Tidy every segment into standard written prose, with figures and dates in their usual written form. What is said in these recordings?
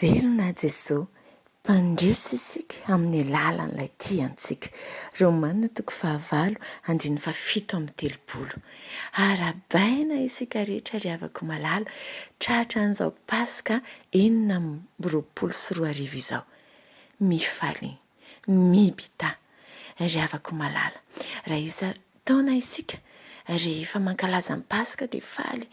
velona Jesosy mpandresy isika amin'ny alalan'ilay tiantsika. Romanina 5:7-7. Arabaina isika rehetra ry havako malala tratra an'izao Pasika 2024 izao. Mifaly, mibita ry havako malala. Raha iza taona isika rehefa mankalaza ny Pasika dia faly.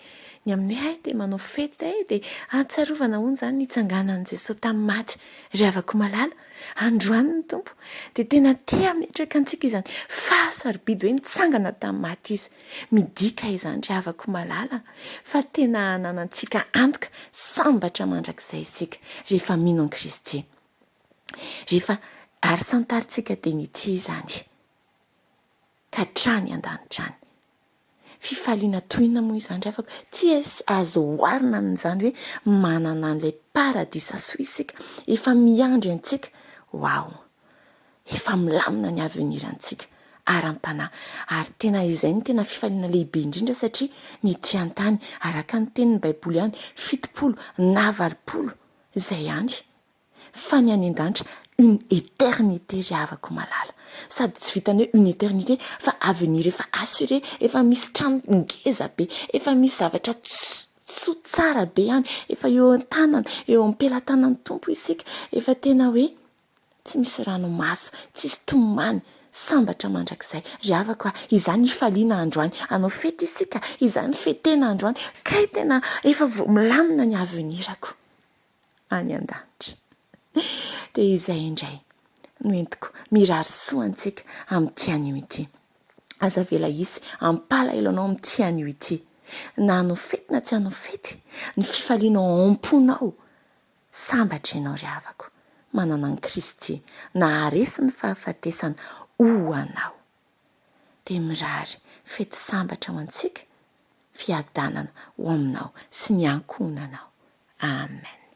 Ny aminay dia manao fety dia atsarovana hono izany nitsanganan'i Jesosy tamin'ny maty. Ry havako malala, androany ny tompo dia tena tia metraka antsika izany fahasarobidy hoe nitsangana tamin'ny maty izy. Midika izany ry havako malala fa tena hananantsika antoka sambatra mandrakizay isika rehefa mino an'i Kristy. Rehefa ary santarintsika dia nity izany ka trany an-danitrany. Fifaliana toina moa izany ry havako, tsy azo oharina amin'izany hoe manana an'ilay paradisa soa isika, efa miandry antsika. Wow, efa milamina ny avenirantsika aram-panahy. Ary tena izay ny tena fifaliana lehibe indrindra satria ny tian-tany araka ny tenin'ny Baiboly ihany 70 na 80 izay ihany. Fa ny any an-danitra une éternité ry havako malala. Sady tsy vitany hoe une éternité fa avenir efa assuré, efa misy trano ngeza be, efa misy zavatra tsoa tsara be ihany, efa eo an-tanana, eo am-pelantanan'ny tompo isika, efa tena hoe tsy misy ranomaso, tsisy tomany, sambatra mandrakizay. Ry havako izany ifaliana androany, anao fety isika, izany fetena androany, kay tena efa milamina ny avenirako any an-danitra. Dia izay indray no entiko mirary soantsika amin'ny tian'io ity. Aza vela isy ampalahelo anao amin'ny tian'io ity. Na anao fety na tsy anao fety, ny fifaliana ao am-ponao sambatra ianao ry havako. Manana an'i Kristy na haresy ny fahafatesana ho anao. Dia mirary fety sambatra ho antsika, fiadanana ho aminao sy ny ankohonanao. Amen.